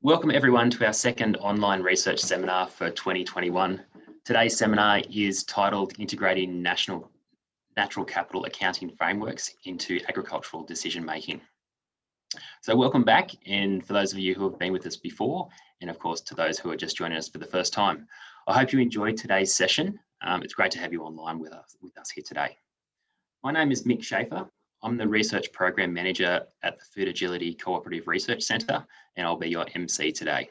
Welcome everyone to our second online research seminar for 2021. Today's seminar is titled Integrating Natural Capital Accounting Frameworks into Agricultural Decision Making. So welcome back, and for those of you who have been with us before, and of course to those who are just joining us for the first time, I hope you enjoyed today's session. It's great to have you online with us here today. My name is Mick Schaefer. I'm the Research Program Manager at the Food Agility Cooperative Research Centre, and I'll be your MC today.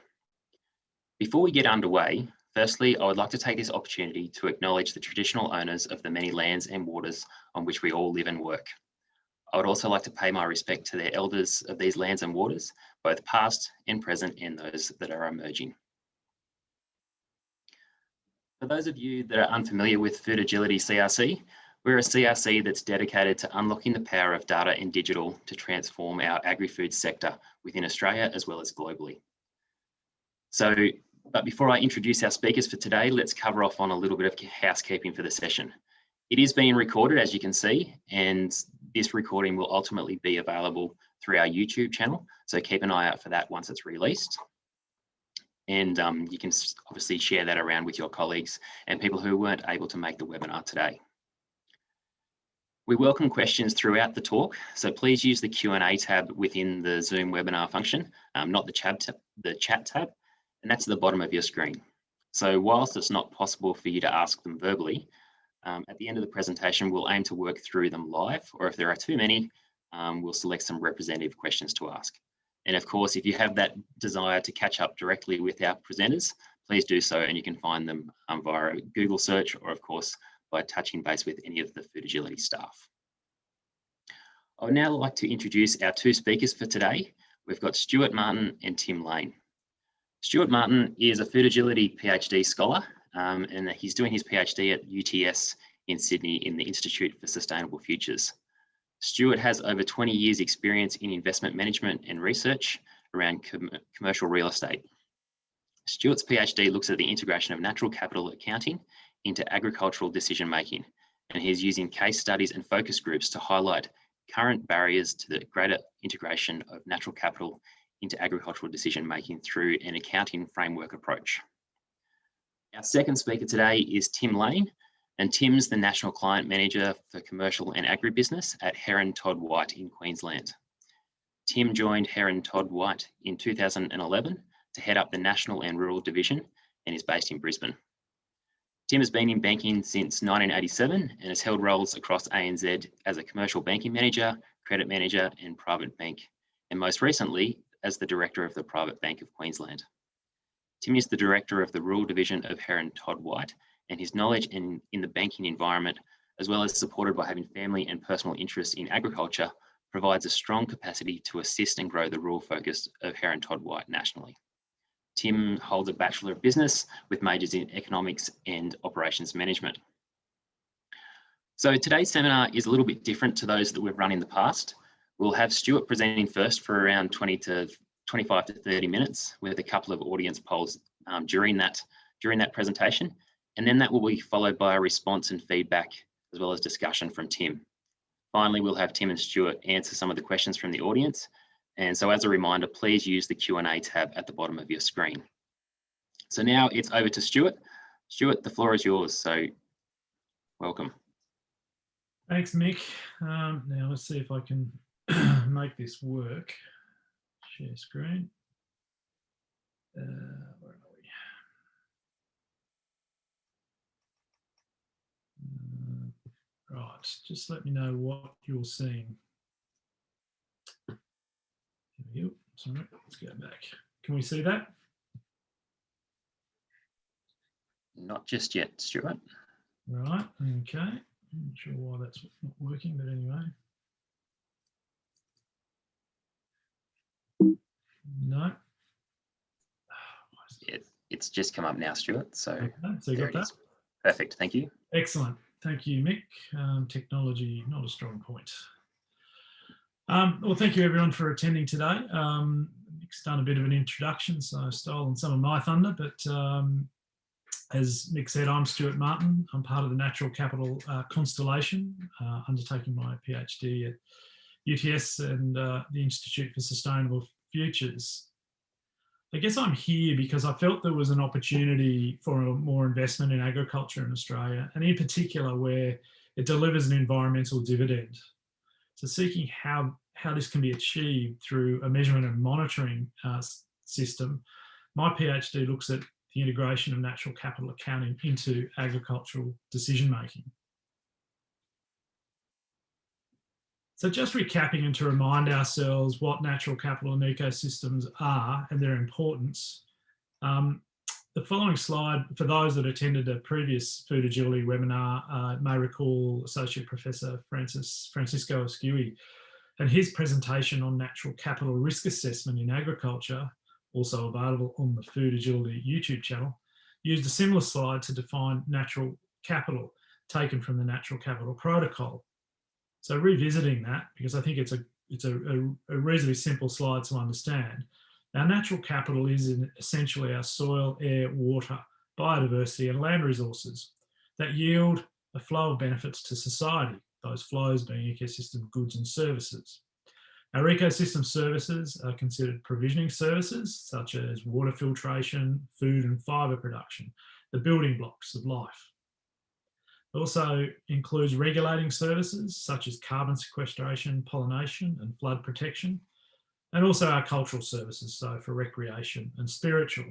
Before we get underway, firstly, I would like to take this opportunity to acknowledge the traditional owners of the many lands and waters on which we all live and work. I would also like to pay my respect to the elders of these lands and waters, both past and present, and those that are emerging. For those of you that are unfamiliar with Food Agility CRC, we're a CRC that's dedicated to unlocking the power of data and digital to transform our agri-food sector within Australia as well as globally. But before I introduce our speakers for today, let's cover off on a little bit of housekeeping for the session. It is being recorded, as you can see, and this recording will ultimately be available through our YouTube channel. So keep an eye out for that once it's released. And you can obviously share that around with your colleagues and people who weren't able to make the webinar today. We welcome questions throughout the talk, so please use the Q&A tab within the Zoom webinar function, not the chat tab, and that's at the bottom of your screen. So whilst it's not possible for you to ask them verbally, at the end of the presentation, we'll aim to work through them live, or if there are too many, we'll select some representative questions to ask. And of course, if you have that desire to catch up directly with our presenters, please do so, and you can find them via a Google search, or of course, by touching base with any of the Food Agility staff. I would now like to introduce our two speakers for today. We've got Stuart Martin and Tim Lane. Stuart Martin is a Food Agility PhD scholar, and he's doing his PhD at UTS in Sydney in the Institute for Sustainable Futures. Stuart has over 20 years experience in investment management and research around commercial real estate. Stuart's PhD looks at the integration of natural capital accounting into agricultural decision making, and he's using case studies and focus groups to highlight current barriers to the greater integration of natural capital into agricultural decision making through an accounting framework approach. Our second speaker today is Tim Lane, and Tim's the National Client Manager for Commercial and Agribusiness at Heron Todd White in Queensland. Tim joined Heron Todd White in 2011 to head up the National and Rural Division and is based in Brisbane. Tim has been in banking since 1987 and has held roles across ANZ as a commercial banking manager, credit manager, and private bank, and most recently as the director of the Private Bank of Queensland. Tim is the director of the Rural Division of Heron Todd White, and his knowledge in the banking environment, as well as supported by having family and personal interests in agriculture, provides a strong capacity to assist and grow the rural focus of Heron Todd White nationally. Tim holds a Bachelor of Business with majors in Economics and Operations Management. So today's seminar is a little bit different to those that we've run in the past. We'll have Stuart presenting first for around 25 to 30 minutes with a couple of audience polls during that presentation. And then that will be followed by a response and feedback, as well as discussion from Tim. Finally, we'll have Tim and Stuart answer some of the questions from the audience. And so as a reminder, please use the Q&A tab at the bottom of your screen. So now it's over to Stuart. Stuart, the floor is yours, so welcome. Thanks, Mick. Now let's see if I can make this work. Share screen. Where are we? Right, just let me know what you're seeing. Here we go. Sorry, let's go back. Can we see that? Not just yet, Stuart. Right, okay. I'm not sure why that's not working, but anyway. No. It's just come up now, Stuart. So, okay, so you got that? Perfect, thank you. Excellent. Thank you, Mick. Technology, not a strong point. Well, thank you everyone for attending today. Mick's done a bit of an introduction, so I've stolen some of my thunder, but as Mick said, I'm Stuart Martin. I'm part of the Natural Capital Constellation, undertaking my PhD at UTS and the Institute for Sustainable Futures. I guess I'm here because I felt there was an opportunity for more investment in agriculture in Australia, and in particular where it delivers an environmental dividend. So seeking how this can be achieved through a measurement and monitoring system, my PhD looks at the integration of natural capital accounting into agricultural decision making. So just recapping and to remind ourselves what natural capital and ecosystems are and their importance, the following slide, for those that attended a previous food agility webinar, may recall Associate Professor Francisco Ascui and his presentation on natural capital risk assessment in agriculture, also available on the Food Agility YouTube channel, used a similar slide to define natural capital taken from the Natural Capital Protocol. So revisiting that, because I think it's a reasonably simple slide to understand. Our natural capital is essentially our soil, air, water, biodiversity and land resources that yield a flow of benefits to society, those flows being ecosystem goods and services. Our ecosystem services are considered provisioning services such as water filtration, food and fibre production, the building blocks of life. It also includes regulating services such as carbon sequestration, pollination and flood protection, and also our cultural services, so for recreation and spiritual.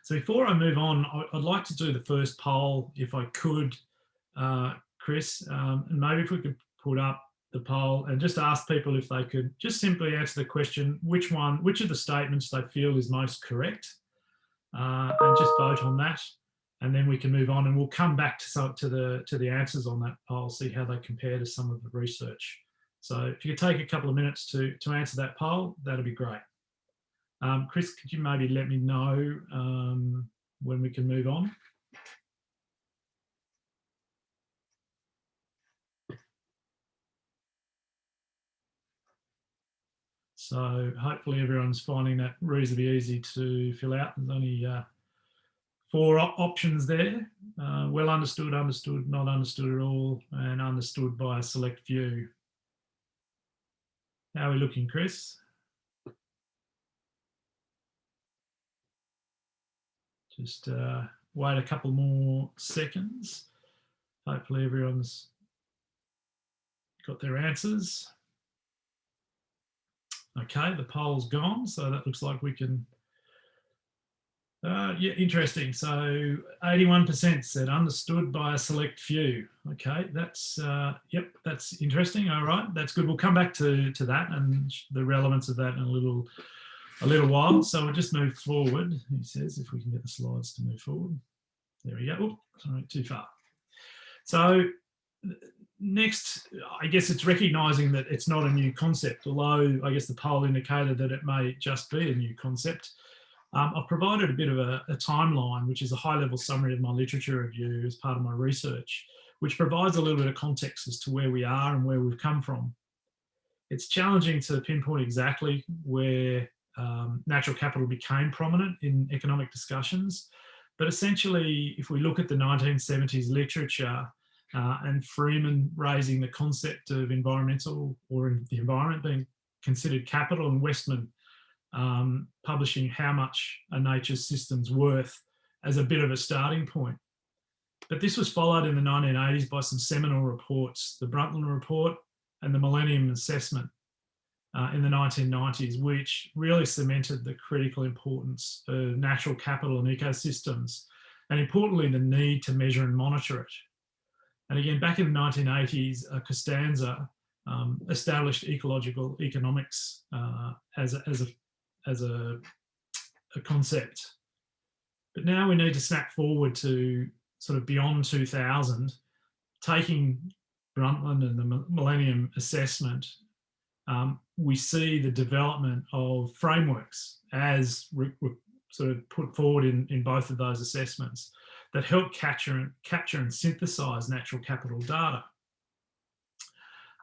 So before I move on, I'd like to do the first poll, if I could, Chris, and maybe if we could put up the poll and just ask people if they could just simply answer the question, which of the statements they feel is most correct, and just vote on that. And then we can move on and we'll come back to the answers on that poll, see how they compare to some of the research. So if you could take a couple of minutes to answer that poll, that'd be great. Chris, could you maybe let me know when we can move on? So hopefully everyone's finding that reasonably easy to fill out. There's only 4 options there. Well understood, understood, not understood at all, and understood by a select few. How are we looking, Chris? Just wait a couple more seconds. Hopefully everyone's got their answers. Okay, the poll's gone, so that looks like we can... yeah, interesting. So 81% said understood by a select few. Okay, that's, yep, that's interesting. All right, that's good. We'll come back to that and the relevance of that in a little while. So we'll just move forward. He says, if we can get the slides to move forward. There we go. Oh, sorry, too far. So next, I guess it's recognising that it's not a new concept, although I guess the poll indicated that it may just be a new concept. I've provided a bit of a timeline, which is a high-level summary of my literature review as part of my research, which provides a little bit of context as to where we are and where we've come from. It's challenging to pinpoint exactly where natural capital became prominent in economic discussions, but essentially, if we look at the 1970s literature and Freeman raising the concept of environmental, or the environment being considered capital, and Westman publishing How Much a Nature's System's Worth as a bit of a starting point. But this was followed in the 1980s by some seminal reports, the Brundtland Report and the Millennium Assessment in the 1990s, which really cemented the critical importance of natural capital and ecosystems, and importantly, the need to measure and monitor it. And again, back in the 1980s, Costanza established ecological economics as a concept. But now we need to snap forward to sort of beyond 2000, taking Brundtland and the Millennium Assessment, we see the development of frameworks as sort of put forward in both of those assessments that help capture and synthesize natural capital data.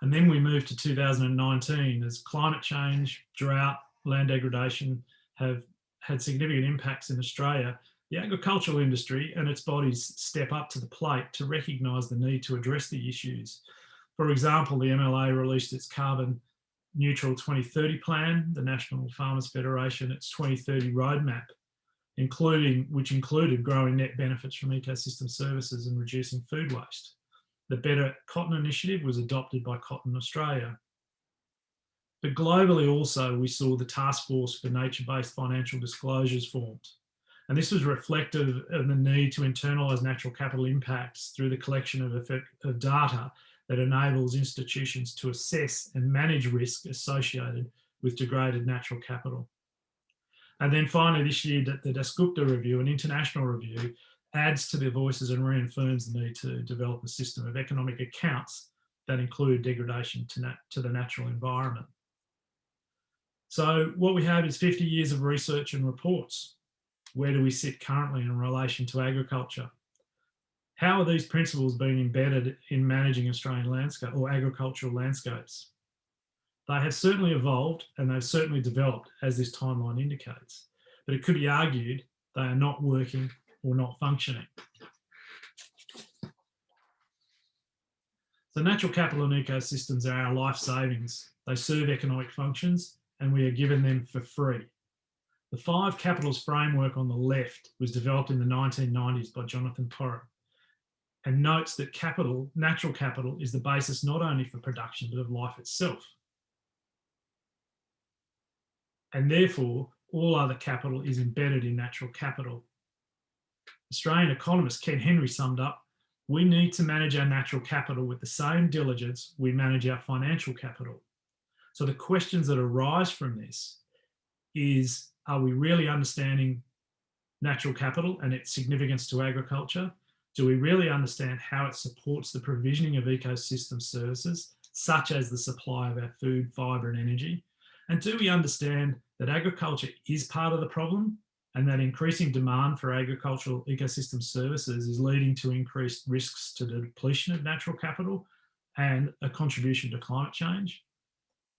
And then we move to 2019 as climate change, drought, land degradation have had significant impacts in Australia. The agricultural industry and its bodies step up to the plate to recognise the need to address the issues. For example, the MLA released its carbon neutral 2030 plan, the National Farmers Federation, its 2030 roadmap, which included growing net benefits from ecosystem services and reducing food waste. The Better Cotton Initiative was adopted by Cotton Australia. But globally also, we saw the Task Force for Nature-Based Financial Disclosures formed. And this was reflective of the need to internalise natural capital impacts through the collection of data that enables institutions to assess and manage risk associated with degraded natural capital. And then finally this year, the Dasgupta Review, an international review, adds to the voices and reaffirms the need to develop a system of economic accounts that include degradation to the natural environment. So what we have is 50 years of research and reports. Where do we sit currently in relation to agriculture? How are these principles being embedded in managing Australian landscape or agricultural landscapes? They have certainly evolved and they've certainly developed, as this timeline indicates, but it could be argued they are not working or not functioning. So natural capital and ecosystems are our life savings. They serve economic functions and we are given them for free. The 5 capitals framework on the left was developed in the 1990s by Jonathan Porritt and notes that natural capital, is the basis not only for production but of life itself. And therefore, all other capital is embedded in natural capital. Australian economist Ken Henry summed up, we need to manage our natural capital with the same diligence we manage our financial capital. So the questions that arise from this is, are we really understanding natural capital and its significance to agriculture? Do we really understand how it supports the provisioning of ecosystem services, such as the supply of our food, fibre and energy? And do we understand that agriculture is part of the problem and that increasing demand for agricultural ecosystem services is leading to increased risks to the depletion of natural capital and a contribution to climate change?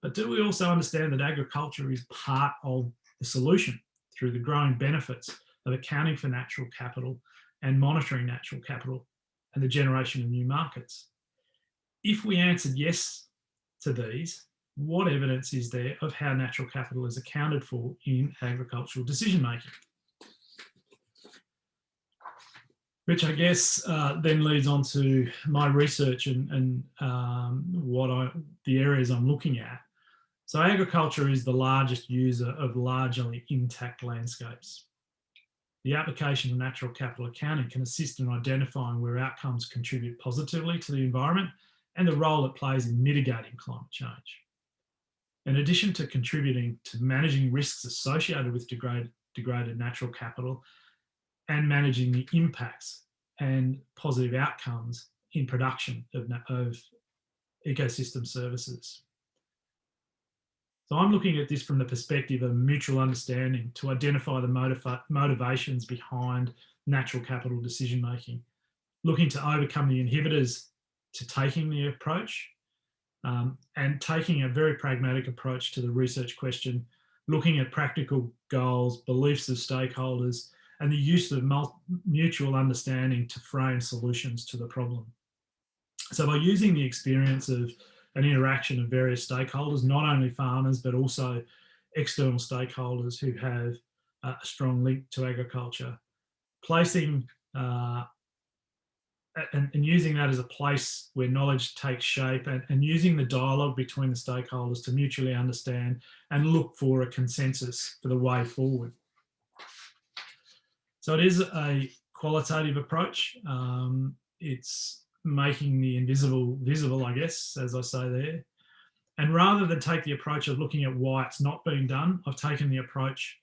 But do we also understand that agriculture is part of the solution through the growing benefits of accounting for natural capital and monitoring natural capital and the generation of new markets? If we answered yes to these, what evidence is there of how natural capital is accounted for in agricultural decision making? Which I guess then leads on to my research and the areas I'm looking at. So agriculture is the largest user of largely intact landscapes. The application of natural capital accounting can assist in identifying where outcomes contribute positively to the environment and the role it plays in mitigating climate change. In addition to contributing to managing risks associated with degraded natural capital and managing the impacts and positive outcomes in production of ecosystem services. So I'm looking at this from the perspective of mutual understanding to identify the motivations behind natural capital decision making, looking to overcome the inhibitors to taking the approach, and taking a very pragmatic approach to the research question, looking at practical goals, beliefs of stakeholders, and the use of mutual understanding to frame solutions to the problem. So by using the experience of an interaction of various stakeholders, not only farmers, but also external stakeholders who have a strong link to agriculture, placing and using that as a place where knowledge takes shape and using the dialogue between the stakeholders to mutually understand and look for a consensus for the way forward. So it is a qualitative approach. It's making the invisible visible, I guess, as I say there. And rather than take the approach of looking at why it's not being done, I've taken the approach,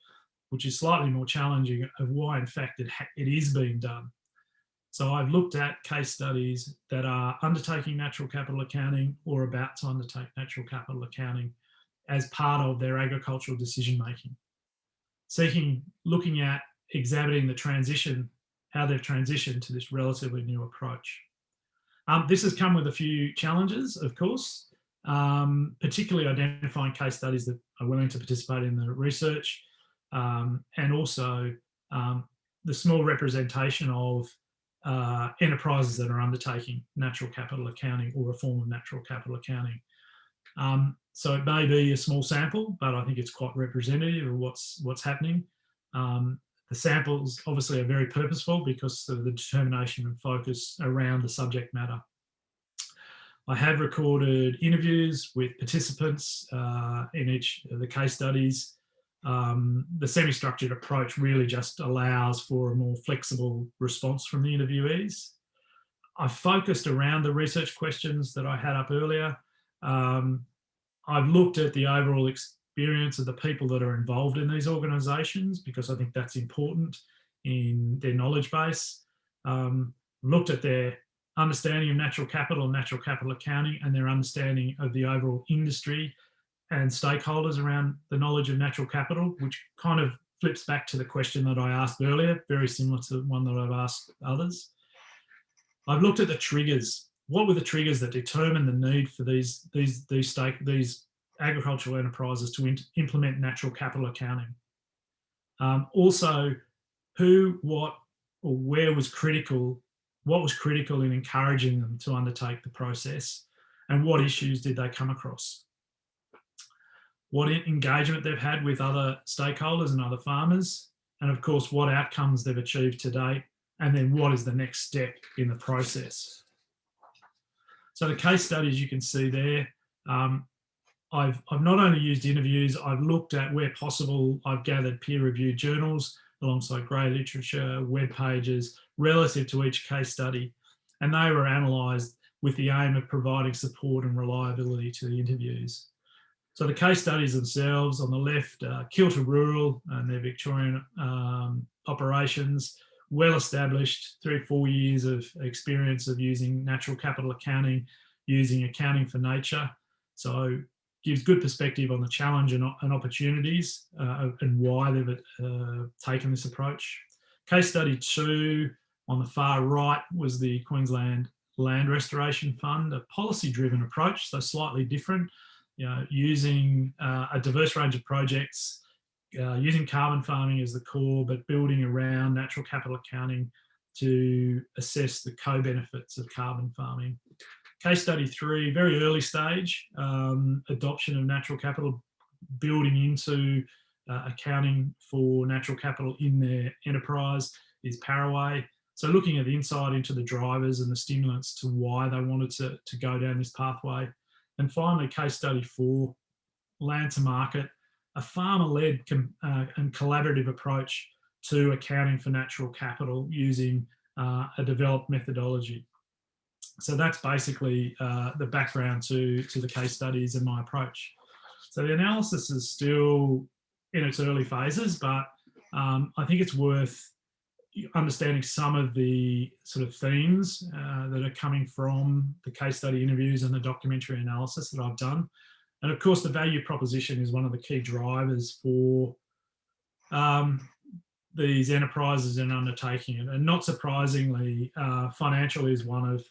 which is slightly more challenging, of why in fact it is being done. So I've looked at case studies that are undertaking natural capital accounting or about to undertake natural capital accounting as part of their agricultural decision making, looking at examining the transition, how they've transitioned to this relatively new approach. This has come with a few challenges, of course, particularly identifying case studies that are willing to participate in the research, and also the small representation of enterprises that are undertaking natural capital accounting or a form of natural capital accounting. So it may be a small sample, but I think it's quite representative of what's happening. The samples obviously are very purposeful because of the determination and focus around the subject matter. I have recorded interviews with participants in each of the case studies. The semi-structured approach really just allows for a more flexible response from the interviewees. I focused around the research questions that I had up earlier. I've looked at the overall experience of the people that are involved in these organisations because I think that's important in their knowledge base. Looked at their understanding of natural capital and natural capital accounting and their understanding of the overall industry and stakeholders around the knowledge of natural capital, which kind of flips back to the question that I asked earlier, very similar to one that I've asked others. I've looked at the triggers. What were the triggers that determine the need for these agricultural enterprises to implement natural capital accounting? Also, who, what, or where was critical? What was critical in encouraging them to undertake the process, and what issues did they come across? What engagement they've had with other stakeholders and other farmers, and of course, what outcomes they've achieved to date, and then what is the next step in the process. So the case studies you can see there, I've not only used interviews, I've looked at where possible, I've gathered peer-reviewed journals alongside grey literature, web pages, relative to each case study, and they were analysed with the aim of providing support and reliability to the interviews. So the case studies themselves, on the left, Kilter Rural and their Victorian operations, well established, 3 or 4 years of experience of using natural capital accounting, using accounting for nature. So gives good perspective on the challenge and opportunities and why they've taken this approach. Case study 2 on the far right was the Queensland Land Restoration Fund, a policy-driven approach, so slightly different, using a diverse range of projects, using carbon farming as the core, but building around natural capital accounting to assess the co-benefits of carbon farming. Case study 3, very early stage, adoption of natural capital, building into accounting for natural capital in their enterprise is Paraway. So looking at the insight into the drivers and the stimulants to why they wanted to go down this pathway. And finally, case study 4, land to market, a farmer-led and collaborative approach to accounting for natural capital using a developed methodology. So that's basically the background to the case studies and my approach. So the analysis is still in its early phases, but I think it's worth understanding some of the sort of themes that are coming from the case study interviews and the documentary analysis that I've done. And of course, the value proposition is one of the key drivers for these enterprises and undertaking it. And not surprisingly, financial is one of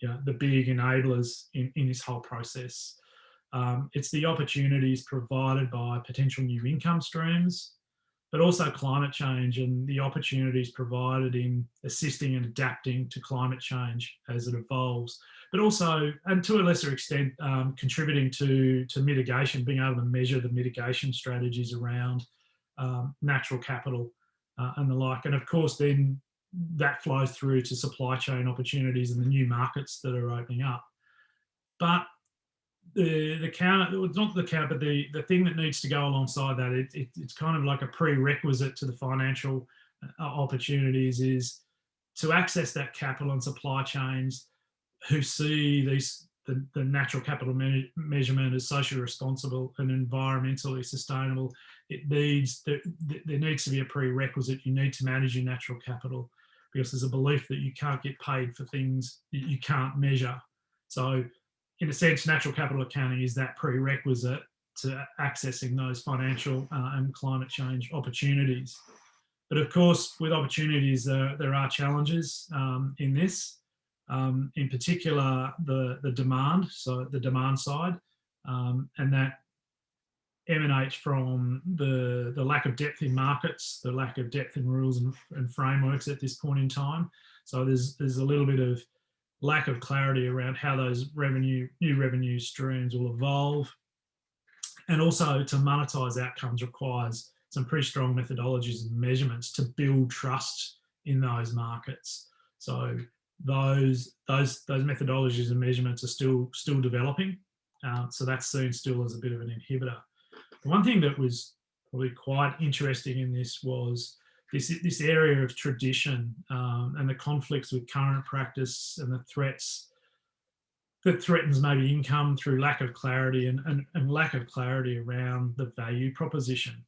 the big enablers in this whole process. It's the opportunities provided by potential new income streams, but also climate change and the opportunities provided in assisting and adapting to climate change as it evolves, but also, and to a lesser extent, contributing to mitigation, being able to measure the mitigation strategies around natural capital and the like. And of course, then that flows through to supply chain opportunities and the new markets that are opening up. But the thing that needs to go alongside that, it's kind of like a prerequisite to the financial opportunities, is to access that capital and supply chains who see the natural capital measurement as socially responsible and environmentally sustainable. There needs to be a prerequisite. You need to manage your natural capital because there's a belief that you can't get paid for things that you can't measure. So in a sense, natural capital accounting is that prerequisite to accessing those financial and climate change opportunities. But of course, with opportunities, there are challenges in this. In particular, the demand, so the demand side, and that emanates from the lack of depth in markets, the lack of depth in rules and frameworks at this point in time. So there's a little bit of lack of clarity around how those new revenue streams will evolve. And also to monetize outcomes requires some pretty strong methodologies and measurements to build trust in those markets. So those methodologies and measurements are still developing. So that's seen still as a bit of an inhibitor. The one thing that was probably quite interesting in this was this area of tradition and the conflicts with current practice and the threats that threatens maybe income through lack of clarity and lack of clarity around the value proposition.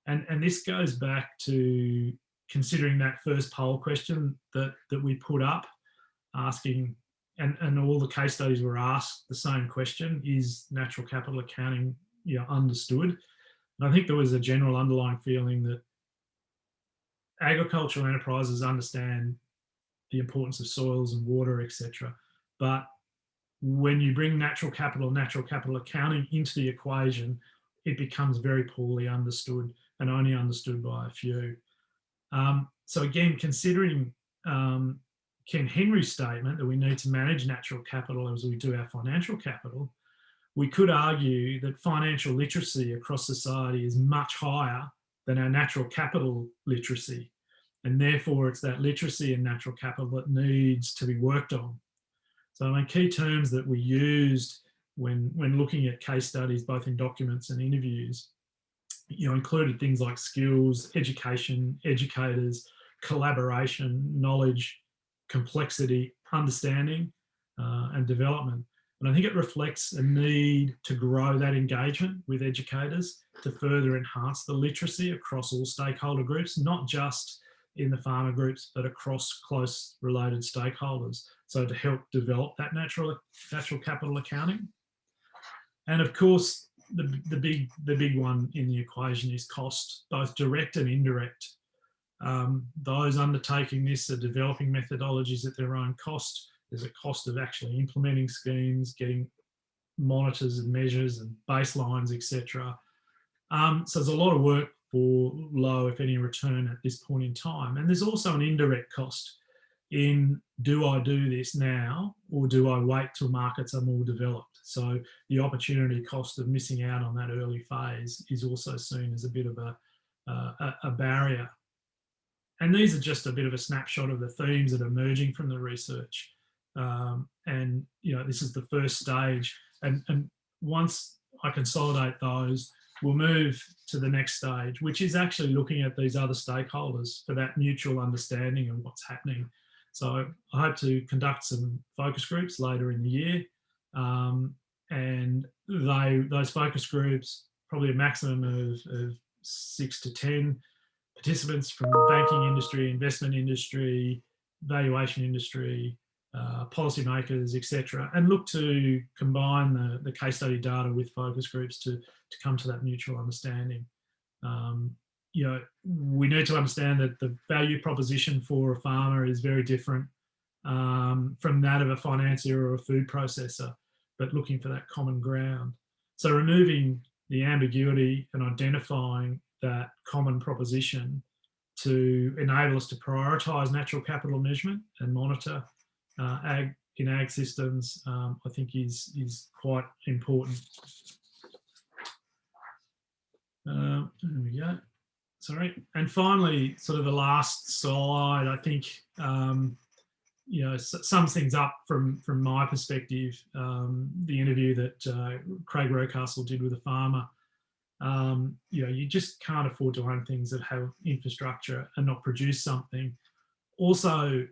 And this goes back to considering that first poll question that we put up, asking, and all the case studies were asked the same question: is natural capital accounting understood? And I think there was a general underlying feeling that agricultural enterprises understand the importance of soils and water, etc. But when you bring natural capital accounting into the equation, it becomes very poorly understood and only understood by a few. So again, considering Ken Henry's statement that we need to manage natural capital as we do our financial capital, we could argue that financial literacy across society is much higher than our natural capital literacy. And therefore, it's that literacy in natural capital that needs to be worked on. So, I mean, key terms that we used when looking at case studies, both in documents and interviews, included things like skills, education, educators, collaboration, knowledge, complexity, understanding, and development. And I think it reflects a need to grow that engagement with educators to further enhance the literacy across all stakeholder groups, not just in the farmer groups, but across close related stakeholders. So to help develop that natural capital accounting. And of course, the big one in the equation is cost, both direct and indirect. Those undertaking this are developing methodologies at their own cost. There's a cost of actually implementing schemes, getting monitors and measures and baselines, etc. So there's a lot of work for low, if any, return at this point in time. And there's also an indirect cost in, do I do this now or do I wait till markets are more developed? So the opportunity cost of missing out on that early phase is also seen as a bit of a barrier. And these are just a bit of a snapshot of the themes that are emerging from the research. And this is the first stage. And once I consolidate those, we'll move to the next stage, which is actually looking at these other stakeholders for that mutual understanding of what's happening. So I hope to conduct some focus groups later in the year. And those focus groups, probably a maximum of 6 to 10 participants from the banking industry, investment industry, valuation industry, policymakers, etc., and look to combine the case study data with focus groups to come to that mutual understanding. We need to understand that the value proposition for a farmer is very different from that of a financier or a food processor, but looking for that common ground. So removing the ambiguity and identifying that common proposition to enable us to prioritise natural capital measurement and monitor ag systems, I think is quite important. There we go. Sorry. And finally, sort of the last slide, I think, sums things up from my perspective. The interview that Craig Rocastle did with a farmer. You just can't afford to own things that have infrastructure and not produce something. Also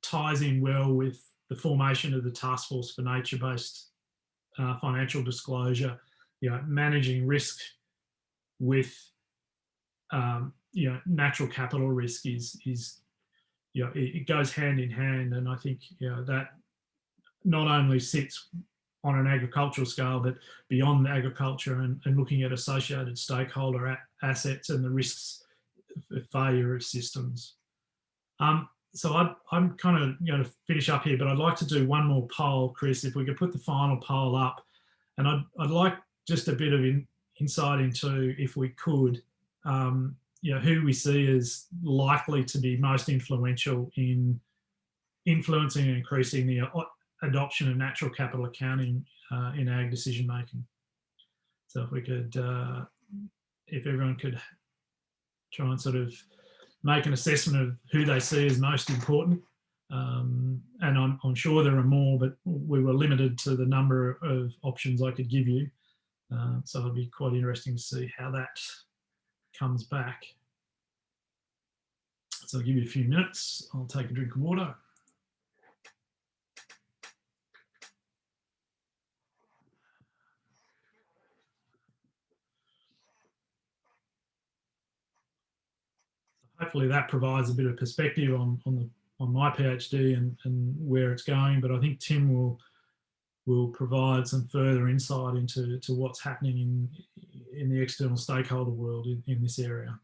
ties in well with the formation of the Task Force for Nature-Based Financial Disclosure. Managing risk with natural capital risk is it goes hand in hand, and I think that not only sits on an agricultural scale, but beyond agriculture and looking at associated stakeholder assets and the risks of failure of systems. So I'm kind of going to finish up here, but I'd like to do one more poll, Chris, if we could put the final poll up. And I'd like just a bit of insight into, if we could, who we see as likely to be most influential in influencing and increasing the adoption of natural capital accounting in ag decision making. So if we could, if everyone could try and sort of make an assessment of who they see as most important. And I'm sure there are more, but we were limited to the number of options I could give you. So it'll be quite interesting to see how that comes back. So I'll give you a few minutes. I'll take a drink of water. Hopefully that provides a bit of perspective on my PhD and where it's going. But I think Tim will provide some further insight into what's happening in the external stakeholder world in this area.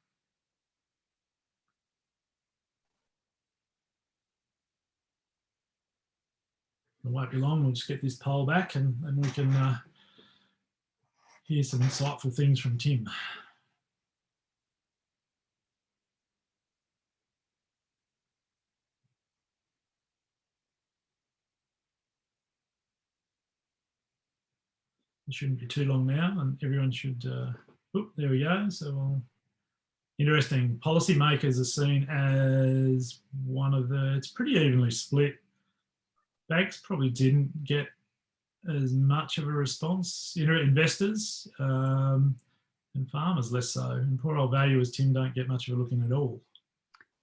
It won't be long. We'll just get this poll back and we can hear some insightful things from Tim. It shouldn't be too long now, and everyone should. There we go. So, interesting. Policymakers are seen as one of the. It's pretty evenly split. Banks probably didn't get as much of a response. Investors and farmers less so. And poor old valuers, Tim, don't get much of a look in at all.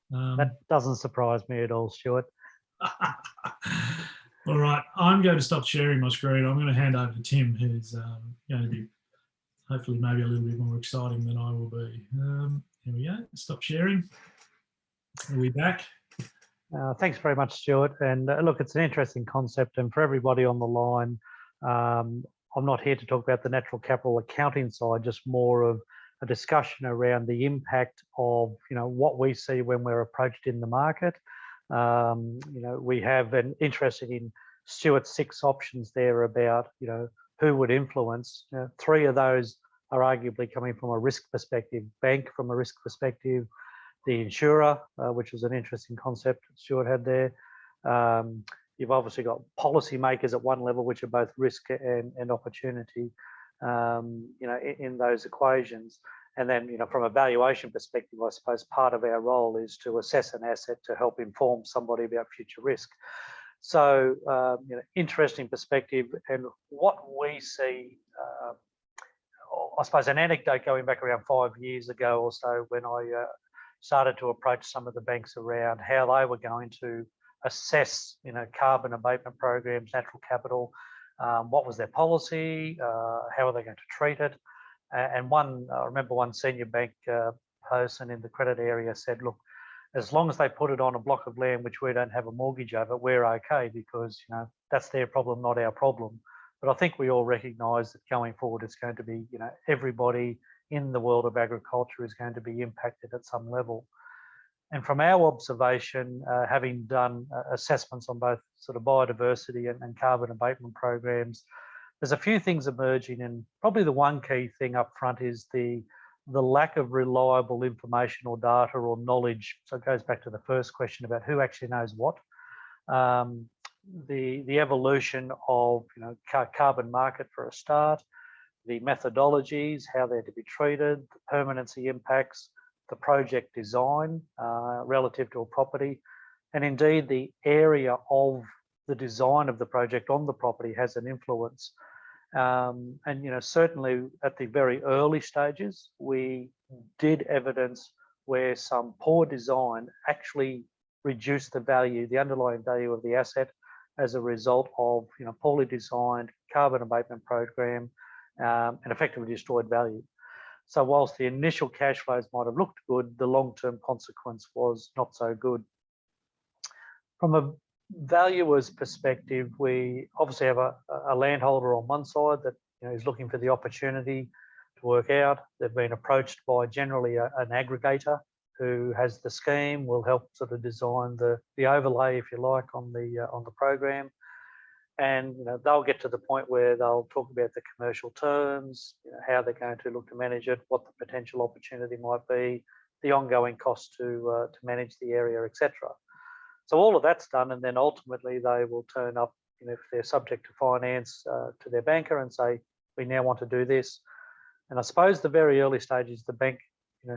That doesn't surprise me at all, Stuart. All right, I'm going to stop sharing my screen. I'm going to hand over to Tim, who's going to be hopefully maybe a little bit more exciting than I will be. Here we go. Stop sharing. Are we back? Thanks very much, Stuart. And look, it's an interesting concept. And for everybody on the line, I'm not here to talk about the natural capital accounting side, just more of a discussion around the impact of what we see when we're approached in the market. We have been interested in Stuart's 6 options there about who would influence. 3 of those are arguably coming from a risk perspective: bank from a risk perspective, the insurer, which was an interesting concept Stuart had there. You've obviously got policymakers at one level, which are both risk and opportunity, in those equations. And then, from a valuation perspective, I suppose part of our role is to assess an asset to help inform somebody about future risk. So, interesting perspective. And what we see, I suppose an anecdote going back around 5 years ago or so, when I started to approach some of the banks around how they were going to assess, carbon abatement programs, natural capital, what was their policy, how are they going to treat it. And I remember one senior bank person in the credit area said, look, as long as they put it on a block of land which we don't have a mortgage over, we're okay, because that's their problem, not our problem. But I think we all recognise that going forward, it's going to be, everybody in the world of agriculture is going to be impacted at some level. And from our observation, having done assessments on both sort of biodiversity and carbon abatement programs, there's a few things emerging, and probably the one key thing up front is the lack of reliable information or data or knowledge. So it goes back to the first question about who actually knows what. The evolution of carbon market for a start, the methodologies, how they're to be treated, the permanency impacts, the project design relative to a property, and indeed the area of the design of the project on the property has an influence. And certainly at the very early stages, we did evidence where some poor design actually reduced the value, the underlying value of the asset, as a result of poorly designed carbon abatement program, and effectively destroyed value. So whilst the initial cash flows might have looked good, the long-term consequence was not so good. From a valuer's perspective, we obviously have a landholder on one side that is looking for the opportunity to work out. They've been approached by generally an aggregator who has the scheme, will help sort of design the overlay, if you like, on the program. And they'll get to the point where they'll talk about the commercial terms, how they're going to look to manage it, what the potential opportunity might be, the ongoing cost to manage the area, etc. So all of that's done, and then ultimately they will turn up, if they're subject to finance, to their banker and say, we now want to do this. And I suppose the very early stages, the bank,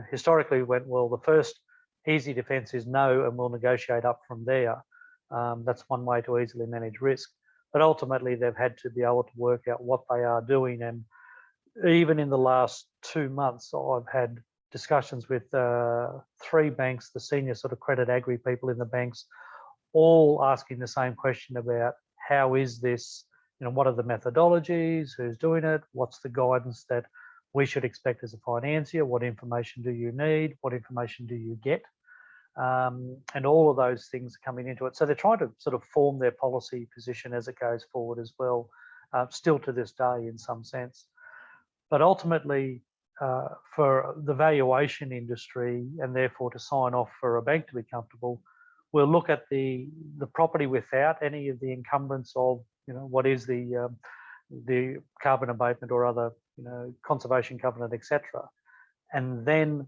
historically went, well, the first easy defence is no, and we'll negotiate up from there. That's one way to easily manage risk. But ultimately, they've had to be able to work out what they are doing. And even in the last 2 months, I've had discussions with 3 banks, the senior sort of credit agri people in the banks, all asking the same question about how is this, what are the methodologies, who's doing it, what's the guidance that we should expect as a financier, what information do you need, what information do you get? And all of those things coming into it. So they're trying to sort of form their policy position as it goes forward as well, still to this day in some sense. But ultimately, for the valuation industry, and therefore to sign off for a bank to be comfortable, we'll look at the property without any of the encumbrance of, what is the carbon abatement or other, conservation covenant, etc. And then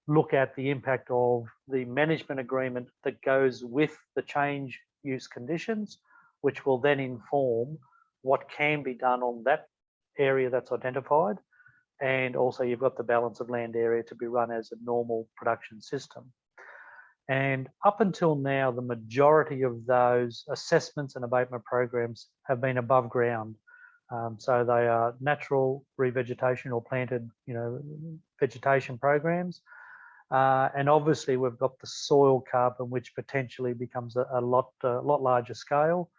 look at the impact of the management agreement that goes with the change use conditions, which will then inform what can be done on that area that's identified. And also you've got the balance of land area to be run as a normal production system. And up until now, the majority of those assessments and abatement programs have been above ground. So they are natural revegetation or planted, vegetation programs. And obviously we've got the soil carbon, which potentially becomes a lot larger scale.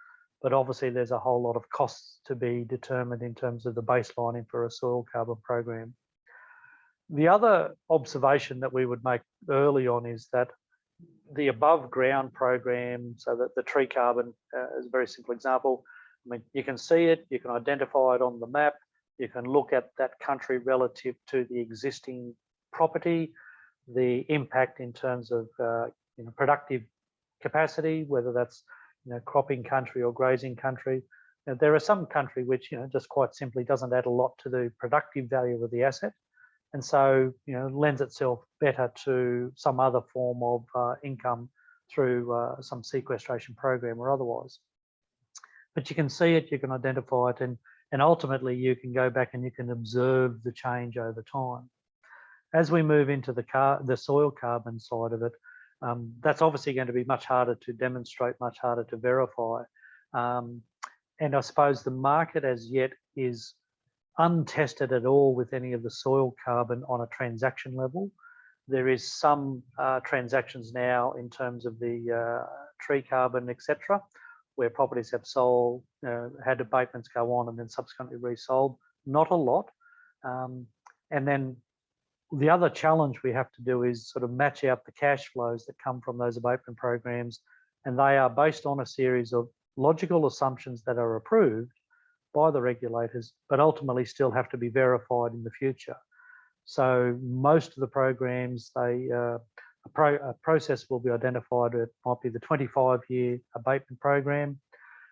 But obviously there's a whole lot of costs to be determined in terms of the baselining for a soil carbon program. The other observation that we would make early on is that the above ground program, so that the tree carbon is a very simple example. I mean, you can see it, you can identify it on the map, you can look at that country relative to the existing property, the impact in terms of productive capacity, whether that's cropping country or grazing country. There are some country which just quite simply doesn't add a lot to the productive value of the asset, and so lends itself better to some other form of income through some sequestration program or otherwise. But you can see it, you can identify it, and ultimately you can go back and you can observe the change over time. As we move into the soil carbon side of it, that's obviously going to be much harder to demonstrate, much harder to verify. And I suppose the market as yet is untested at all with any of the soil carbon on a transaction level. There is some transactions now in terms of the tree carbon, etc., where properties have sold, had abatements go on and then subsequently resold. Not a lot. And then the other challenge we have to do is sort of match out the cash flows that come from those abatement programs, and they are based on a series of logical assumptions that are approved by the regulators, but ultimately still have to be verified in the future. So most of the programs, a process will be identified. It might be the 25-year abatement program.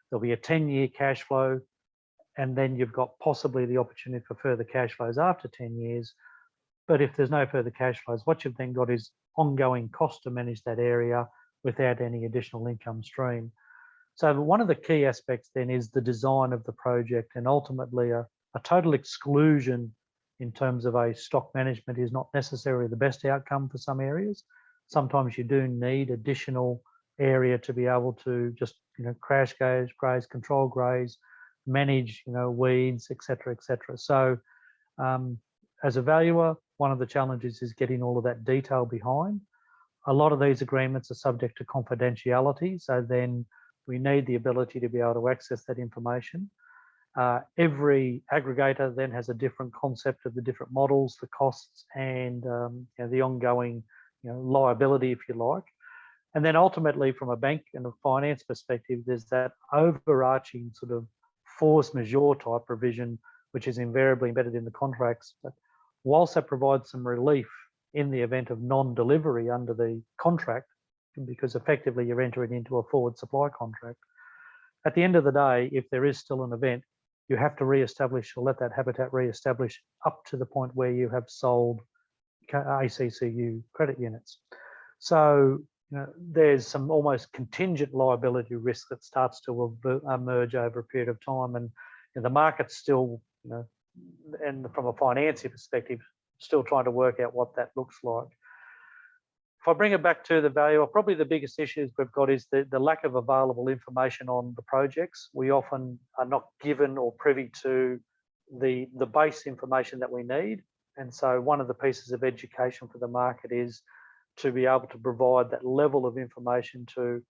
There'll be a 10-year cash flow, and then you've got possibly the opportunity for further cash flows after 10 years. But if there's no further cash flows, what you've then got is ongoing cost to manage that area without any additional income stream. So one of the key aspects then is the design of the project, and ultimately a total exclusion in terms of a stock management is not necessarily the best outcome for some areas. Sometimes you do need additional area to be able to just crash graze, control graze, manage weeds, etc., etc. So as a valuer, one of the challenges is getting all of that detail behind. A lot of these agreements are subject to confidentiality, so then we need the ability to be able to access that information. Every aggregator then has a different concept of the different models, the costs, and the ongoing liability, if you like. And then ultimately, from a bank and a finance perspective, there's that overarching sort of force majeure type provision, which is invariably embedded in the contracts. But whilst that provides some relief in the event of non-delivery under the contract, because effectively you're entering into a forward supply contract, at the end of the day, if there is still an event, you have to re-establish or let that habitat re-establish up to the point where you have sold ACCU credit units. So there's some almost contingent liability risk that starts to emerge over a period of time, and the market's still, and from a financier perspective, still trying to work out what that looks like. If I bring it back to the value, probably the biggest issues we've got is the lack of available information on the projects. We often are not given or privy to the base information that we need. And so one of the pieces of education for the market is to be able to provide that level of information to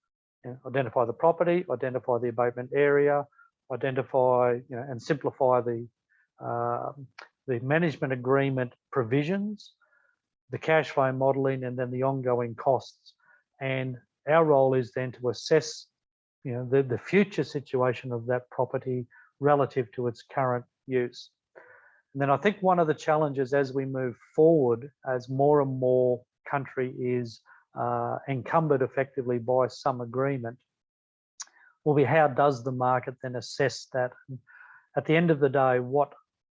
identify the property, identify the abatement area, identify and simplify the management agreement provisions, the cash flow modelling, and then the ongoing costs. And our role is then to assess the future situation of that property relative to its current use. And then I think one of the challenges as we move forward, as more and more country is encumbered effectively by some agreement, will be how does the market then assess that? At the end of the day, what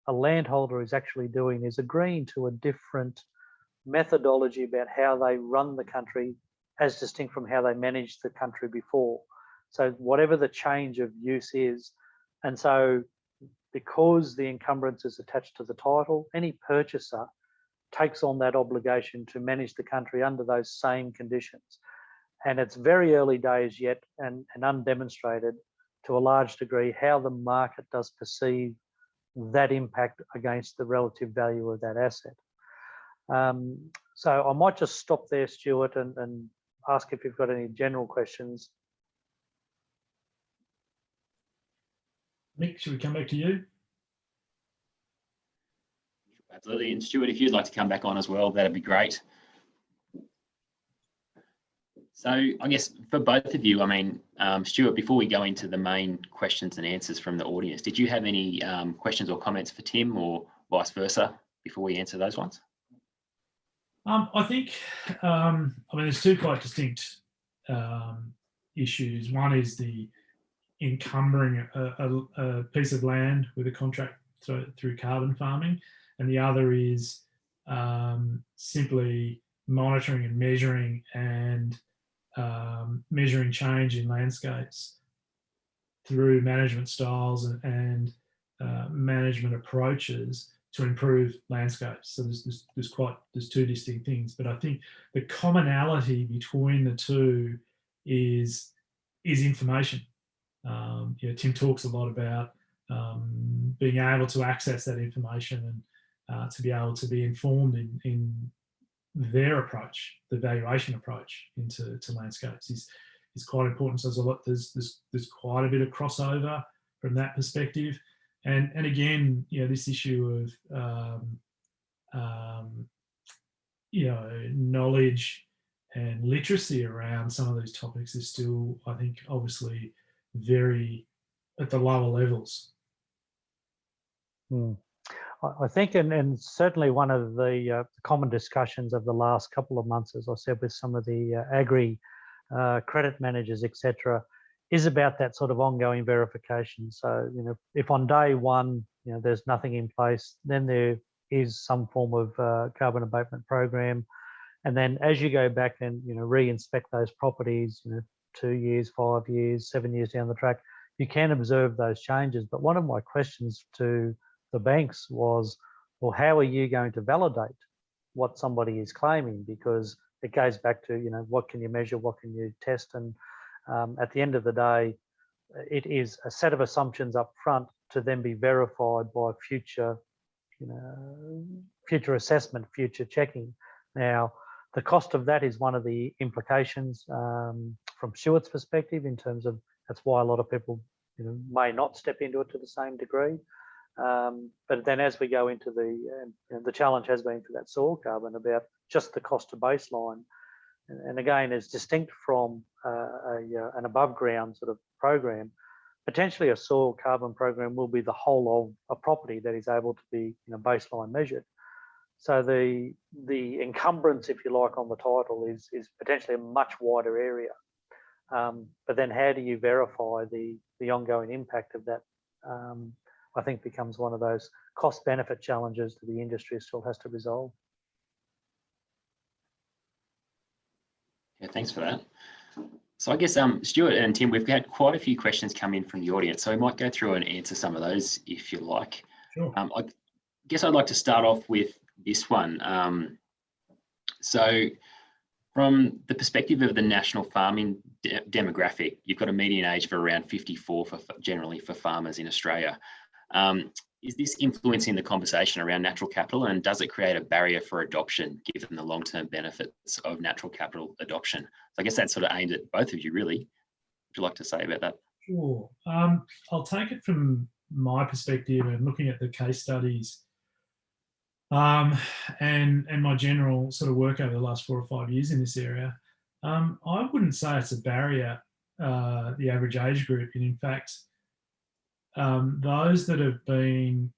a landholder is actually doing is agreeing to a different methodology about how they run the country as distinct from how they managed the country before. So whatever the change of use is, and so because the encumbrance is attached to the title, any purchaser takes on that obligation to manage the country under those same conditions. And it's very early days yet and undemonstrated to a large degree how the market does perceive that impact against the relative value of that asset. So I might just stop there, Stuart, and ask if you've got any general questions. Mick, should we come back to you? Absolutely. And Stuart, if you'd like to come back on as well, that'd be great. So I guess for both of you, I mean, Stuart, before we go into the main questions and answers from the audience, did you have any questions or comments for Tim or vice versa before we answer those ones? I think, I mean, there's two quite distinct issues. One is the encumbering a piece of land with a contract through carbon farming, and the other is simply monitoring and measuring change in landscapes through management styles and management approaches to improve landscapes. So there's two distinct things, but I think the commonality between the two is information. Tim talks a lot about being able to access that information and to be able to be informed in their approach, the valuation approach into landscapes is quite important. So there's quite a bit of crossover from that perspective. And again, this issue of knowledge and literacy around some of these topics is still, I think, obviously very at the lower levels. I think, and certainly one of the common discussions of the last couple of months, as I said, with some of the agri credit managers, etc., is about that sort of ongoing verification. So, if on day one, there's nothing in place, then there is some form of carbon abatement program. And then as you go back and, re-inspect those properties, 2 years, 5 years, 7 years down the track, you can observe those changes. But one of my questions to the banks was, well, how are you going to validate what somebody is claiming? Because it goes back to, what can you measure, what can you test? And at the end of the day, it is a set of assumptions up front to then be verified by future, future assessment, future checking. Now, the cost of that is one of the implications from Stuart's perspective, in terms of that's why a lot of people may not step into it to the same degree. But then as we go into the challenge has been for that soil carbon about just the cost of baseline. And again, is distinct from an above ground sort of program. Potentially a soil carbon program will be the whole of a property that is able to be baseline measured. So the encumbrance, if you like, on the title is potentially a much wider area. But then how do you verify the ongoing impact of that? I think becomes one of those cost benefit challenges that the industry still has to resolve. Yeah, thanks for that. So I guess Stuart and Tim, we've had quite a few questions come in from the audience, so we might go through and answer some of those if you like. Sure. I guess I'd like to start off with this one. So from the perspective of the national farming demographic, you've got a median age for around 54 generally for farmers in Australia. Is this influencing the conversation around natural capital, and does it create a barrier for adoption given the long-term benefits of natural capital adoption? So I guess that's sort of aimed at both of you, really. Would you like to say about that? Sure. I'll take it from my perspective and looking at the case studies and my general sort of work over the last 4 or 5 years in this area. I wouldn't say it's a barrier, the average age group, and in fact, those that have been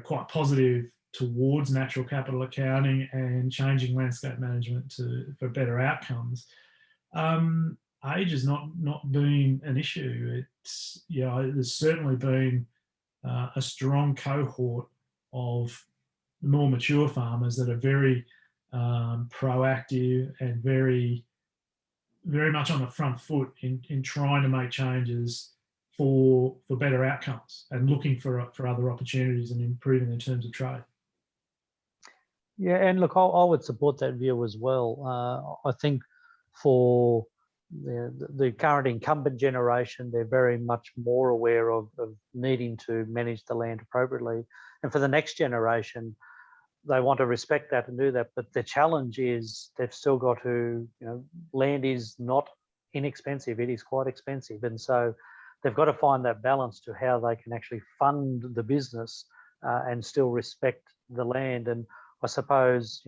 quite positive towards natural capital accounting and changing landscape management for better outcomes, age has not been an issue. It's there's certainly been a strong cohort of more mature farmers that are very proactive and very much on the front foot in trying to make changes for better outcomes and looking for other opportunities and improving their terms of trade. Yeah, and look, I would support that view as well. I think for the current incumbent generation, they're very much more aware of needing to manage the land appropriately. And for the next generation, they want to respect that and do that. But the challenge is they've still got to, land is not inexpensive, it is quite expensive. And so they've got to find that balance to how they can actually fund the business and still respect the land. And I suppose,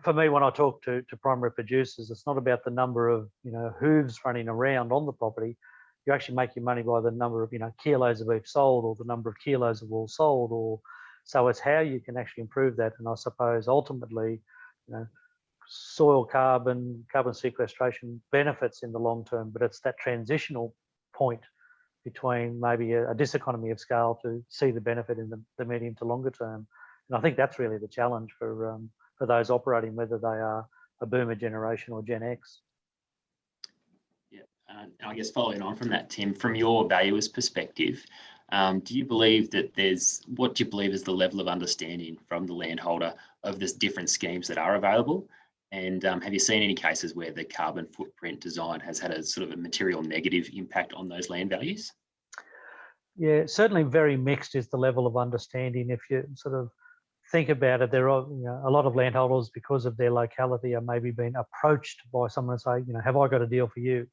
for me, when I talk to primary producers, it's not about the number of, hooves running around on the property. You actually make your money by the number of, kilos of beef sold or the number of kilos of wool sold, or so it's how you can actually improve that. And I suppose ultimately, soil carbon sequestration benefits in the long term, but it's that transitional point between maybe a diseconomy of scale to see the benefit in the medium to longer term. And I think that's really the challenge for those operating, whether they are a boomer generation or Gen X. Yeah, I guess following on from that, Tim, from your valuer's perspective, do you believe that what do you believe is the level of understanding from the landholder of the different schemes that are available? And have you seen any cases where the carbon footprint design has had a sort of a material negative impact on those land values? Yeah, certainly very mixed is the level of understanding. If you sort of think about it, there are a lot of landholders, because of their locality, are maybe being approached by someone and say, have I got a deal for you,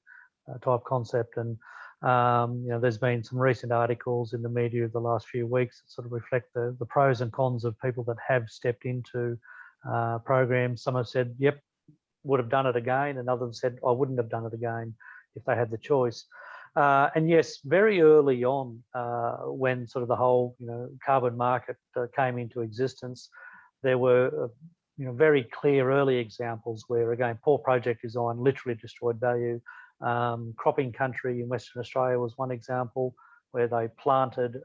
type concept. And there's been some recent articles in the media of the last few weeks that sort of reflect the pros and cons of people that have stepped into programs. Some have said, yep, would have done it again, and others said, I wouldn't have done it again if they had the choice. And yes, very early on, when sort of the whole carbon market came into existence, there were very clear early examples where, again, poor project design literally destroyed value. Cropping country in Western Australia was one example where they planted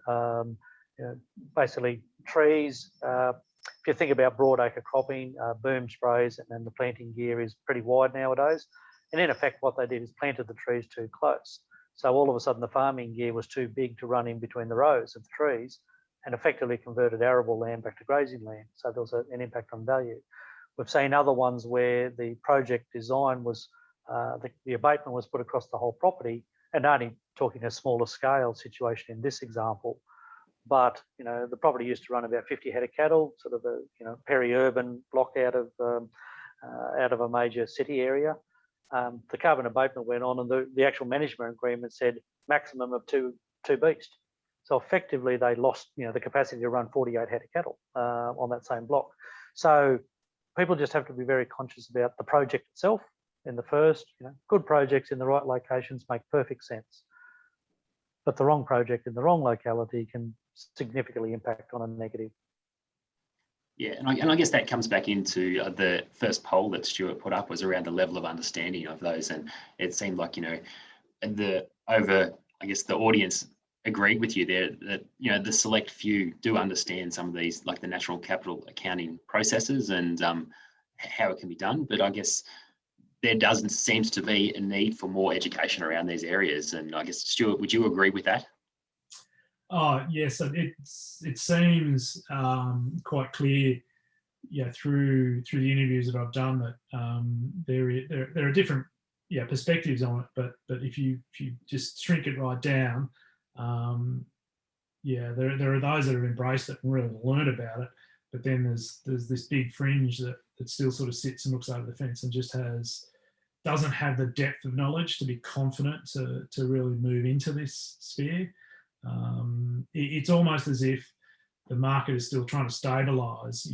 basically trees. If you think about broadacre cropping, boom sprays, and then the planting gear is pretty wide nowadays. And in effect, what they did is planted the trees too close. So all of a sudden, the farming gear was too big to run in between the rows of the trees, and effectively converted arable land back to grazing land. So there was an impact on value. We've seen other ones where the project design was, the abatement was put across the whole property, and only talking a smaller scale situation in this example. But the property used to run about 50 head of cattle, sort of a peri-urban block out of a major city area. The carbon abatement went on, and the actual management agreement said maximum of two beast. So effectively, they lost the capacity to run 48 head of cattle on that same block. So people just have to be very conscious about the project itself. In the first, good projects in the right locations make perfect sense, but the wrong project in the wrong locality can significantly impact on a negative. Yeah, and I guess that comes back into the first poll that Stuart put up was around the level of understanding of those, and it seemed like the audience agreed with you there that the select few do understand some of these, like the natural capital accounting processes and how it can be done. But I guess there seems to be a need for more education around these areas. And I guess, Stuart, would you agree with that? Oh, yes, it seems quite clear, through the interviews that I've done, that there are different perspectives on it. But if you just shrink it right down, there are those that have embraced it and really learn about it. But then there's this big fringe that still sort of sits and looks over the fence and just doesn't have the depth of knowledge to be confident to really move into this sphere. It's almost as if the market is still trying to stabilise.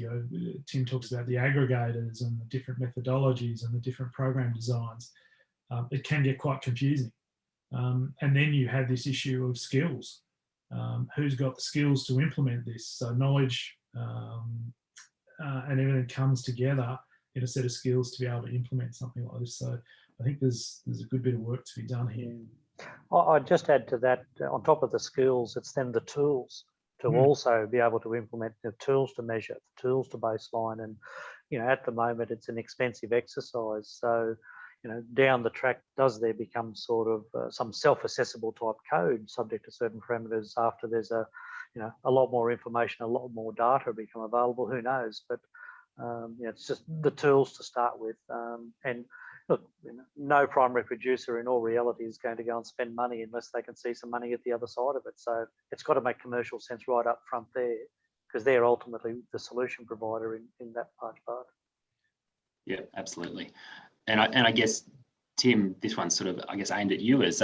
Tim talks about the aggregators and the different methodologies and the different program designs. It can get quite confusing. And then you have this issue of skills. Who's got the skills to implement this? So knowledge and everything comes together in a set of skills to be able to implement something like this. So I think there's a good bit of work to be done here. I'd just add to that, on top of the skills, it's then the tools to also be able to implement, the tools to measure, the tools to baseline. And, at the moment, it's an expensive exercise. So, down the track, does there become sort of some self-assessable type code subject to certain parameters after there's a lot more information, a lot more data become available? Who knows? But it's just the tools to start with. And look, no primary producer in all reality is going to go and spend money unless they can see some money at the other side of it. So it's got to make commercial sense right up front there, because they're ultimately the solution provider in that large part. Yeah, absolutely. And I guess, Tim, this one's sort of, I guess, aimed at you. As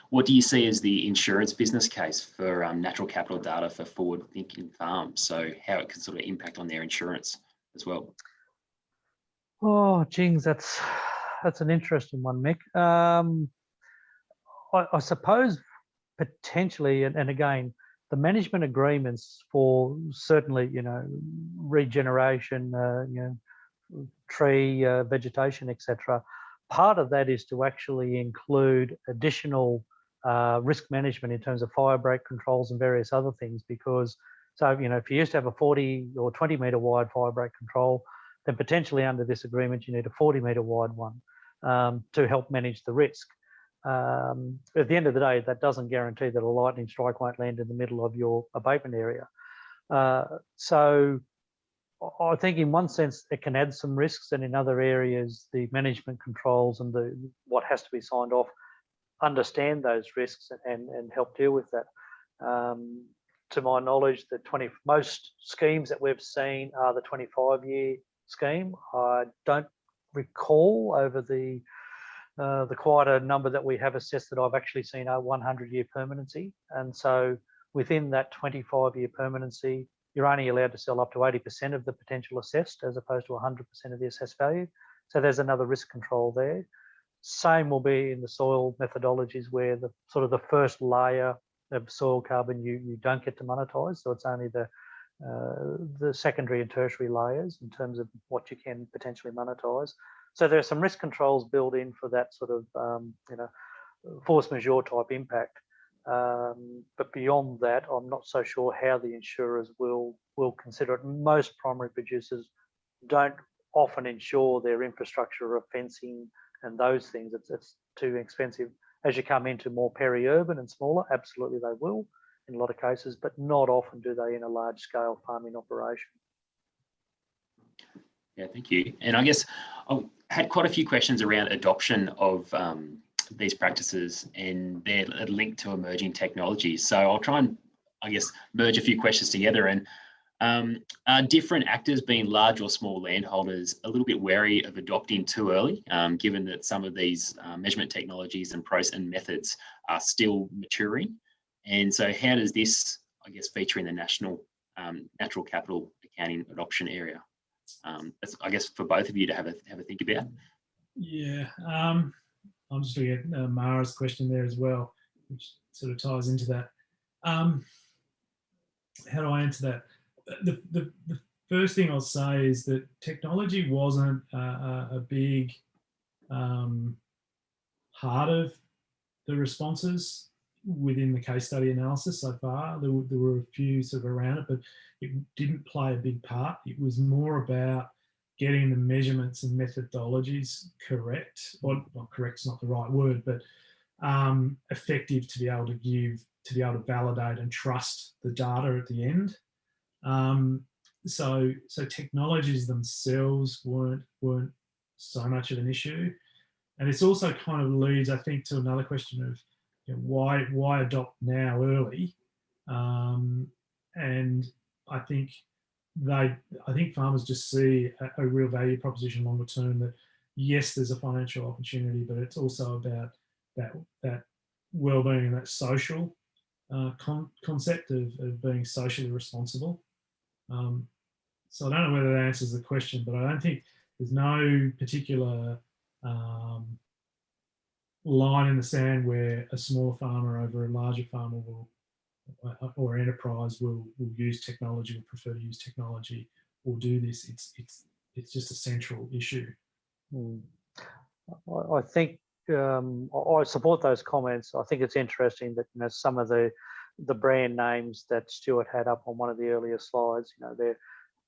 what do you see as the insurance business case for natural capital data for forward-thinking farms? So how it can sort of impact on their insurance as well. Oh, jings, that's an interesting one, Mick. I suppose potentially, and again, the management agreements for certainly, regeneration, tree vegetation, etc. Part of that is to actually include additional risk management in terms of fire break controls and various other things. Because if you used to have a 40 or 20 metre wide fire break control, then potentially under this agreement you need a 40 metre wide one to help manage the risk. At the end of the day, that doesn't guarantee that a lightning strike won't land in the middle of your abatement area. So I think in one sense it can add some risks, and in other areas the management controls and what has to be signed off understand those risks and help deal with that. To my knowledge, most schemes that we've seen are the 25-year scheme. I don't recall over the quieter number that we have assessed that I've actually seen a 100-year permanency. And so within that 25-year permanency, you're only allowed to sell up to 80% of the potential assessed as opposed to 100% of the assessed value. So there's another risk control there. Same will be in the soil methodologies, where the sort of the first layer of soil carbon you don't get to monetize. So it's only the secondary and tertiary layers in terms of what you can potentially monetize. So there are some risk controls built in for that sort of force majeure type impact. But beyond that, I'm not so sure how the insurers will consider it. Most primary producers don't often insure their infrastructure of fencing and those things. It's too expensive. As you come into more peri-urban and smaller, absolutely they will in a lot of cases, but not often do they in a large scale farming operation. Yeah, thank you. And I guess I had quite a few questions around adoption of these practices and their link to emerging technologies. So I'll try and, I guess, merge a few questions together. And are different actors, being large or small landholders, a little bit wary of adopting too early, given that some of these measurement technologies and process and methods are still maturing? And so how does this, I guess, feature in the national natural capital accounting adoption area? That's, I guess, for both of you to have a think about. Yeah, I'm just looking at Mara's question there as well, which sort of ties into that. How do I answer that? The first thing I'll say is that technology wasn't a big part of the responses within the case study analysis so far. There were a few sort of around it, but it didn't play a big part. It was more about getting the measurements and methodologies correct, or well, correct's not the right word, but effective to be able to validate and trust the data at the end. So technologies themselves weren't so much of an issue, and it's also kind of leads, I think, to another question of, you know, why adopt now early, and I think farmers just see a real value proposition longer term, that yes, there's a financial opportunity, but it's also about that well-being and that social concept of being socially responsible. So I don't know whether that answers the question, but I don't think there's no particular line in the sand where a smaller farmer over a larger farmer will, or enterprise will use technology, will prefer to use technology, or do this. It's just a central issue. I think I support those comments. I think it's interesting that, you know, some of the brand names that Stuart had up on one of the earlier slides, you know,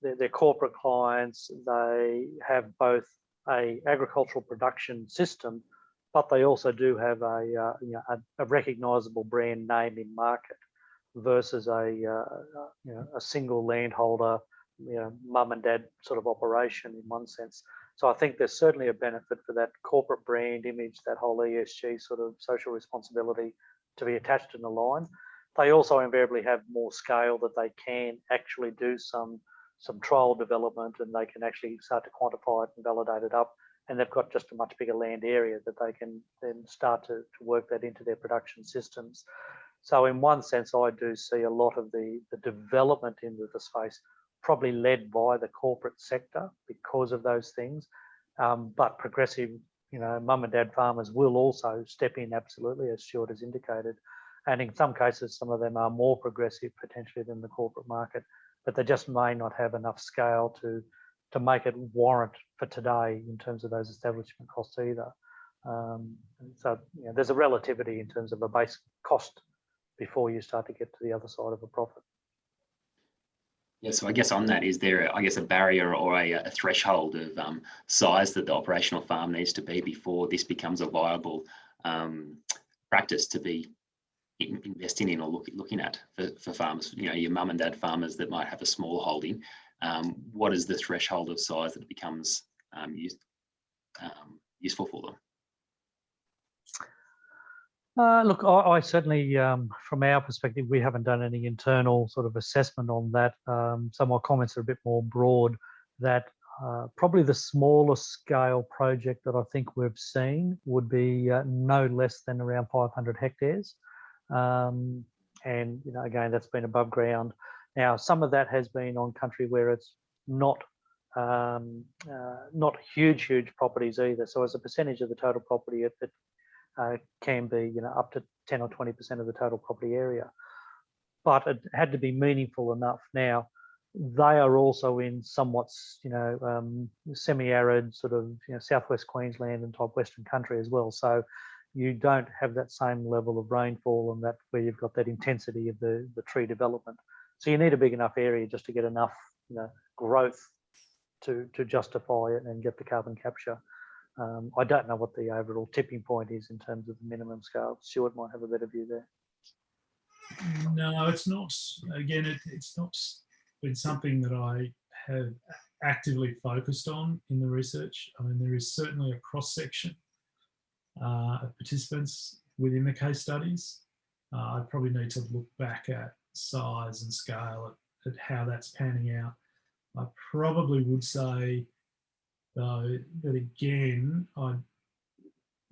they're corporate clients. They have both a agricultural production system, but they also do have a recognisable brand name in market, versus a single landholder, you know, mum and dad sort of operation in one sense. So I think there's certainly a benefit for that corporate brand image, that whole ESG sort of social responsibility, to be attached in the line. They also invariably have more scale, that they can actually do some trial development, and they can actually start to quantify it and validate it up. And they've got just a much bigger land area that they can then start to work that into their production systems. So in one sense, I do see a lot of the development into the space probably led by the corporate sector because of those things. But progressive, you know, mum and dad farmers will also step in, absolutely, as Stuart has indicated. And in some cases, some of them are more progressive potentially than the corporate market, but they just may not have enough scale to make it warrant for today in terms of those establishment costs either. So, you know, there's a relativity in terms of a base cost before you start to get to the other side of a profit. Yeah, so I guess on that, is there, a barrier or a threshold of size that the operational farm needs to be before this becomes a viable practice to be investing in or looking at for farmers? You know, your mum and dad farmers that might have a small holding, what is the threshold of size that becomes useful for them? Look, I certainly, from our perspective, we haven't done any internal sort of assessment on that. So my comments are a bit more broad, that probably the smallest scale project that I think we've seen would be no less than around 500 hectares. And, you know, again, that's been above ground. Now, some of that has been on country where it's not huge properties either. So as a percentage of the total property, it can be, you know, up to 10 or 20% of the total property area, but it had to be meaningful enough. Now, they are also in somewhat, you know, semi-arid sort of, you know, southwest Queensland and type Western country as well. So you don't have that same level of rainfall and that where you've got that intensity of the tree development. So you need a big enough area just to get enough, you know, growth to justify it and get the carbon capture. I don't know what the overall tipping point is in terms of the minimum scale. Stuart might have a better view there. No, it's not. Again, it's not been something that I have actively focused on in the research. I mean, there is certainly a cross-section of participants within the case studies. I probably need to look back at size and scale at how that's panning out. I probably would say, though, that again,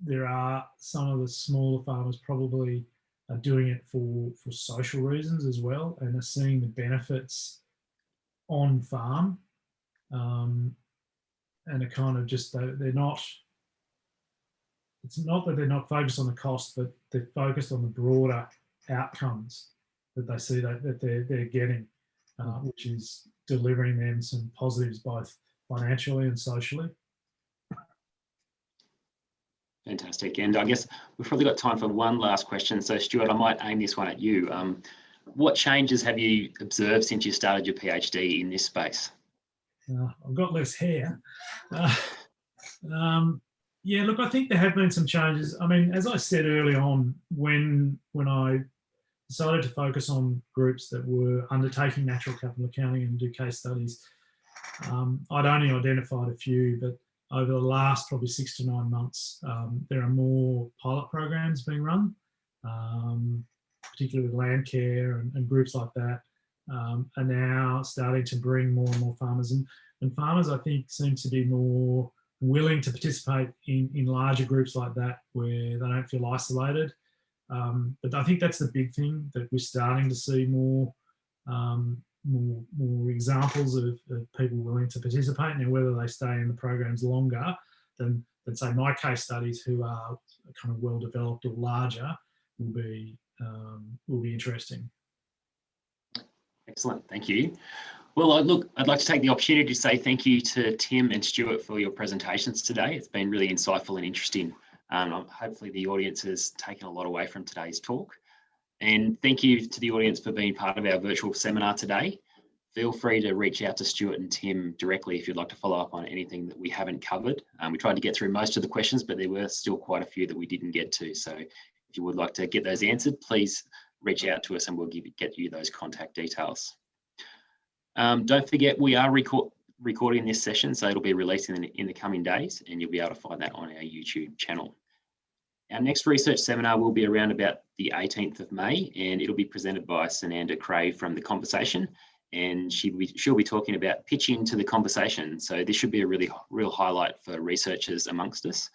there are some of the smaller farmers probably are doing it for social reasons as well, and are seeing the benefits on farm, and are kind of just, they're not, it's not that they're not focused on the cost, but they're focused on the broader outcomes that they see that they're getting, which is delivering them some positives both financially and socially. Fantastic. And I guess we've probably got time for one last question. So Stuart, I might aim this one at you. What changes have you observed since you started your PhD in this space? I've got less hair. Yeah, look, I think there have been some changes. I mean, as I said early on, when I decided to focus on groups that were undertaking natural capital accounting and do case studies, I'd only identified a few, but over the last probably 6 to 9 months, there are more pilot programs being run, particularly with land care and groups like that, are now starting to bring more and more farmers. And farmers, I think, seem to be more willing to participate in larger groups like that where they don't feel isolated. But I think that's the big thing, that we're starting to see more examples of people willing to participate. Now, whether they stay in the programs longer than say my case studies, who are kind of well developed or larger, will be interesting. Excellent, thank you. Well, I'd like to take the opportunity to say thank you to Tim and Stuart for your presentations today. It's been really insightful and interesting. Hopefully the audience has taken a lot away from today's talk. And thank you to the audience for being part of our virtual seminar today. Feel free to reach out to Stuart and Tim directly if you'd like to follow up on anything that we haven't covered. We tried to get through most of the questions, but there were still quite a few that we didn't get to. So if you would like to get those answered, please reach out to us and we'll get you those contact details. Don't forget, we are recording this session, so it'll be released in the coming days, and you'll be able to find that on our YouTube channel. Our next research seminar will be around about the 18th of May, and it'll be presented by Sananda Cray from The Conversation, and she'll be talking about pitching to the conversation. So this should be a real highlight for researchers amongst us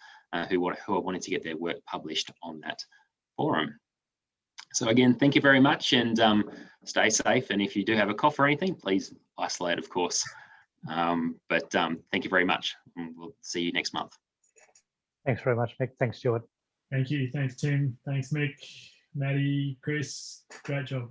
who are wanting to get their work published on that forum. So again, thank you very much, and stay safe. And if you do have a cough or anything, please isolate, of course. Thank you very much, and we'll see you next month. Thanks very much, Mick. Thanks, Stuart. Thank you. Thanks, Tim. Thanks, Mick, Maddie, Chris. Great job.